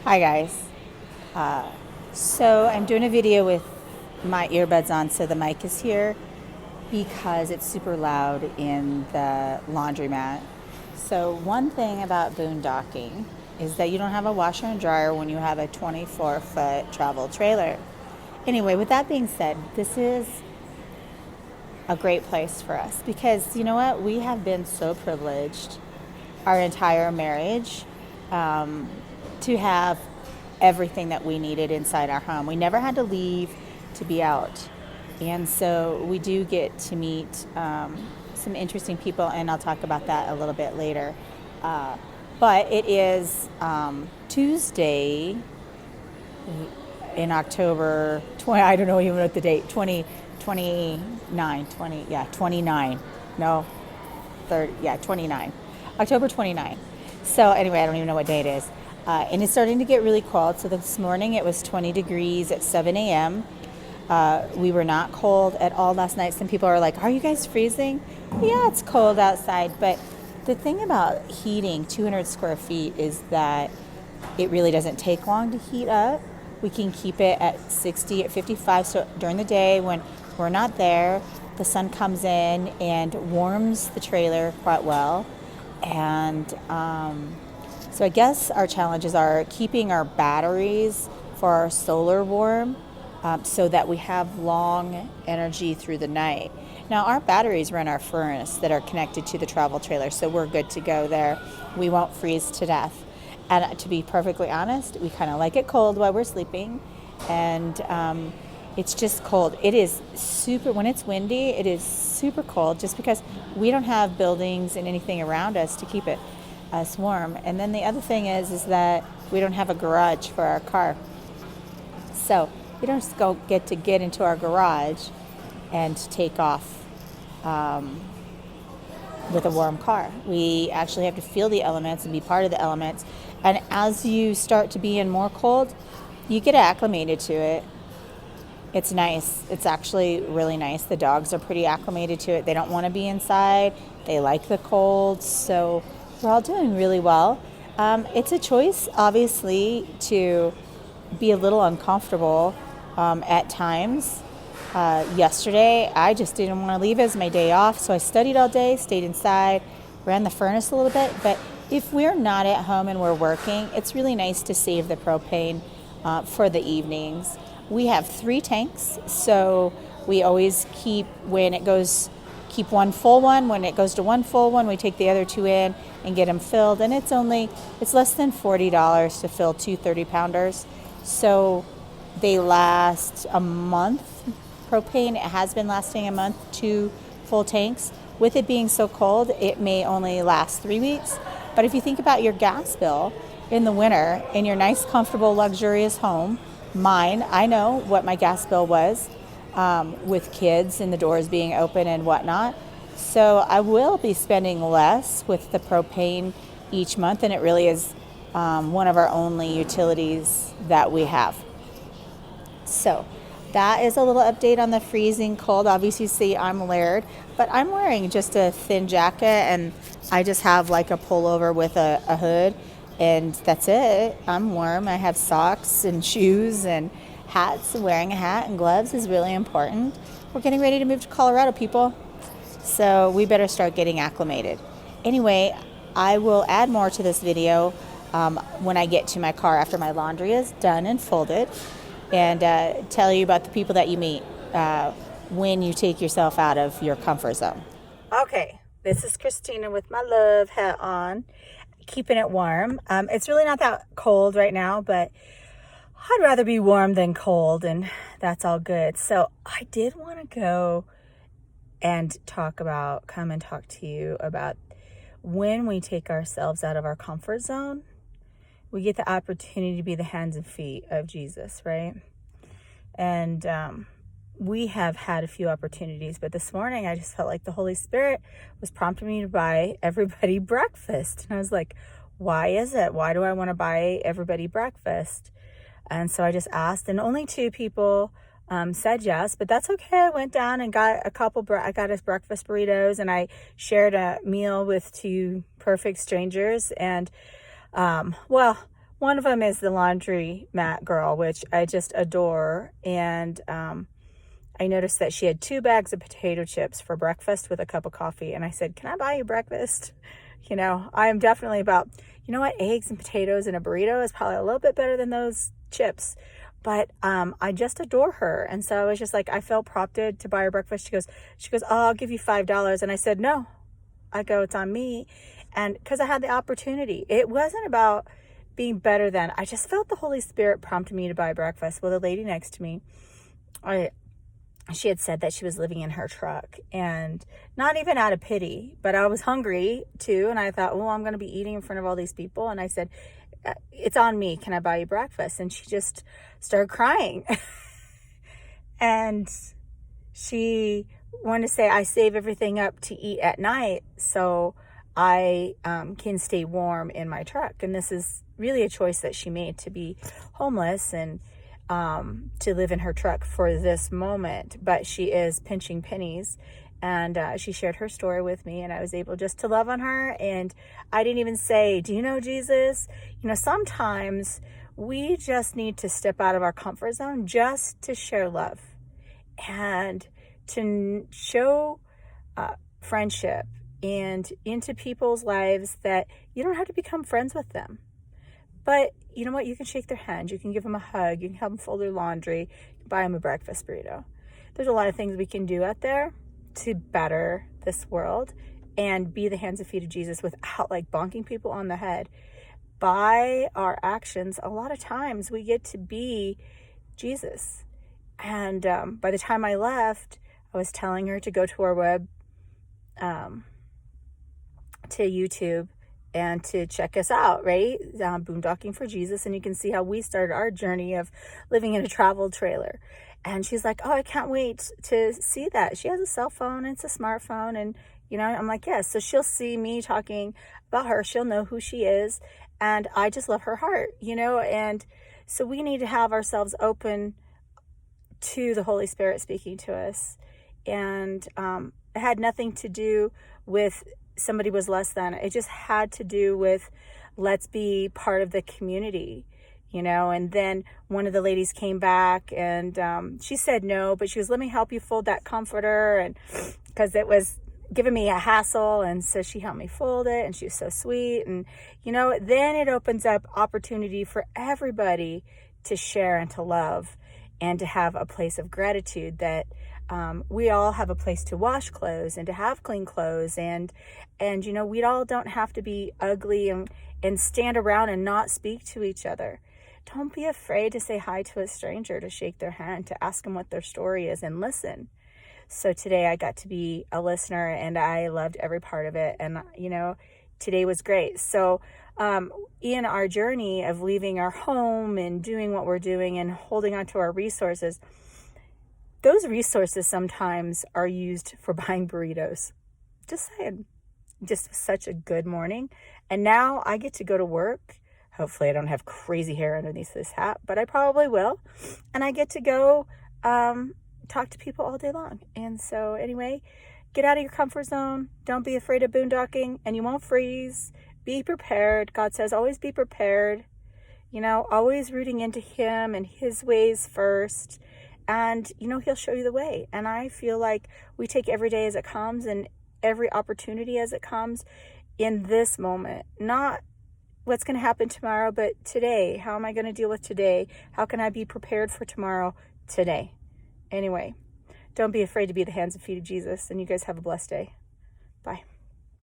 Hi guys. So I'm doing a video with my earbuds on, so the mic is here because it's super loud in the laundromat. So one thing about boondocking is that you don't have a washer and dryer when you have a 24-foot travel trailer. Anyway, with that being said, this is a great place for us because you know what? We have been so privileged our entire marriage to have everything that we needed inside our home. We never had to leave to be out. And so we do get to meet some interesting people, and I'll talk about that a little bit later. But it is Tuesday in October 20, I don't know even what the date, 29, no, 30, yeah, 29, October 29. So anyway, I don't even know what day it is. And it's starting to get really cold. So this morning it was 20 degrees at 7 a.m. We were not cold at all last night. Some people are like, are you guys freezing? Yeah, it's cold outside. But the thing about heating 200 square feet is that it really doesn't take long to heat up. We can keep it at 60, at 55. So during the day when we're not there, the sun comes in and warms the trailer quite well. And so I guess our challenges are keeping our batteries for our solar warm so that we have long energy through the night. Now our batteries run our furnace that are connected to the travel trailer, so we're good to go there. We won't freeze to death. And to be perfectly honest, we kind of like it cold while we're sleeping. And it's just cold. It is super, when it's windy, it is super cold just because we don't have buildings and anything around us to keep us warm. And then the other thing is that we don't have a garage for our car. So we don't just get into our garage and take off with a warm car. We actually have to feel the elements and be part of the elements. And as you start to be in more cold, you get acclimated to it. It's nice. It's actually really nice. The dogs are pretty acclimated to it. They don't want to be inside. They like the cold. So we're all doing really well. It's a choice, obviously, to be a little uncomfortable at times. Yesterday, I just didn't want to leave as my day off, so I studied all day, stayed inside, ran the furnace a little bit. But if we're not at home and we're working, it's really nice to save the propane for the evenings. We have 3 tanks, so we always keep one full one. When it goes to one full one, we take the other 2 in and get them filled. And it's less than $40 to fill 2 30-pounders. So they last a month. Propane, it has been lasting a month, 2 full tanks. With it being so cold, it may only last 3 weeks. But if you think about your gas bill in the winter in your nice, comfortable, luxurious home, mine, I know what my gas bill was with kids and the doors being open and whatnot. So I will be spending less with the propane each month, and it really is one of our only utilities that we have. So that is a little update on the freezing cold. Obviously, you see I'm layered, but I'm wearing just a thin jacket, and I just have like a pullover with a hood, and that's it. I'm warm. I have socks and shoes and hats. Wearing a hat and gloves is really important. We're getting ready to move to Colorado, people. So we better start getting acclimated. Anyway, I will add more to this video when I get to my car after my laundry is done and folded, and tell you about the people that you meet when you take yourself out of your comfort zone. Okay, this is Christina with my love hat on, keeping it warm. It's really not that cold right now, but I'd rather be warm than cold, and that's all good. So I did want to go and come and talk to you about when we take ourselves out of our comfort zone, we get the opportunity to be the hands and feet of Jesus, right? And we have had a few opportunities, but this morning I just felt like the Holy Spirit was prompting me to buy everybody breakfast. And I was like, why is it? Why do I want to buy everybody breakfast? And so I just asked, and only 2 people said yes, but that's okay. I went down and got I got us breakfast burritos, and I shared a meal with 2 perfect strangers. And well, One of them is the Laundromat girl, which I just adore. And I noticed that she had 2 bags of potato chips for breakfast with a cup of coffee. And I said, can I buy you breakfast? You know, I am definitely about, you know what, eggs and potatoes and a burrito is probably a little bit better than those chips. But I just adore her. And so I was just like, I felt prompted to buy her breakfast. She goes, oh, I'll give you $5. And I said, no. I go, it's on me. And because I had the opportunity, it wasn't about being better than. I just felt the Holy Spirit prompted me to buy breakfast. Well, the lady next to me, she had said that she was living in her truck, and not even out of pity, but I was hungry too. And I thought, well, I'm going to be eating in front of all these people. And I said, it's on me. Can I buy you breakfast? And she just started crying. And she wanted to say, I save everything up to eat at night so I can stay warm in my truck. And this is really a choice that she made, to be homeless and to live in her truck for this moment. But she is pinching pennies. And she shared her story with me, and I was able just to love on her. And I didn't even say, do you know Jesus? You know, sometimes we just need to step out of our comfort zone just to share love and to show friendship and into people's lives that you don't have to become friends with them. But you know what? You can shake their hand. You can give them a hug. You can help them fold their laundry. You can buy them a breakfast burrito. There's a lot of things we can do out there to better this world and be the hands and feet of Jesus without like bonking people on the head. By our actions, a lot of times we get to be Jesus. And by the time I left, I was telling her to go to our web, to YouTube, and to check us out, right? Boondocking for Jesus. And you can see how we started our journey of living in a travel trailer. And she's like, oh, I can't wait to see that. She has a cell phone, and it's a smartphone. And, you know, I'm like, yes. So she'll see me talking about her. She'll know who she is. And I just love her heart, you know. And so we need to have ourselves open to the Holy Spirit speaking to us. And it had nothing to do with somebody was less than. It just had to do with, let's be part of the community, you know. And then one of the ladies came back, and she said no, but she was, let me help you fold that comforter, and because it was giving me a hassle. And so she helped me fold it, and she was so sweet. And, you know, then it opens up opportunity for everybody to share and to love and to have a place of gratitude that we all have a place to wash clothes and to have clean clothes. And you know, we all don't have to be ugly and stand around and not speak to each other. Don't be afraid to say hi to a stranger, to shake their hand, to ask them what their story is, and listen. So today I got to be a listener, and I loved every part of it. And, you know, today was great. So in our journey of leaving our home and doing what we're doing and holding on to our resources, those resources sometimes are used for buying burritos. Just saying. Just such a good morning. And now I get to go to work. Hopefully I don't have crazy hair underneath this hat, but I probably will. And I get to go talk to people all day long. And so anyway, get out of your comfort zone. Don't be afraid of boondocking, and you won't freeze. Be prepared. God says always be prepared. You know, always rooting into Him and His ways first. And, you know, He'll show you the way. And I feel like we take every day as it comes and every opportunity as it comes in this moment. Not what's going to happen tomorrow, but today. How am I going to deal with today? How can I be prepared for tomorrow today? Anyway, don't be afraid to be the hands and feet of Jesus. And you guys have a blessed day. Bye.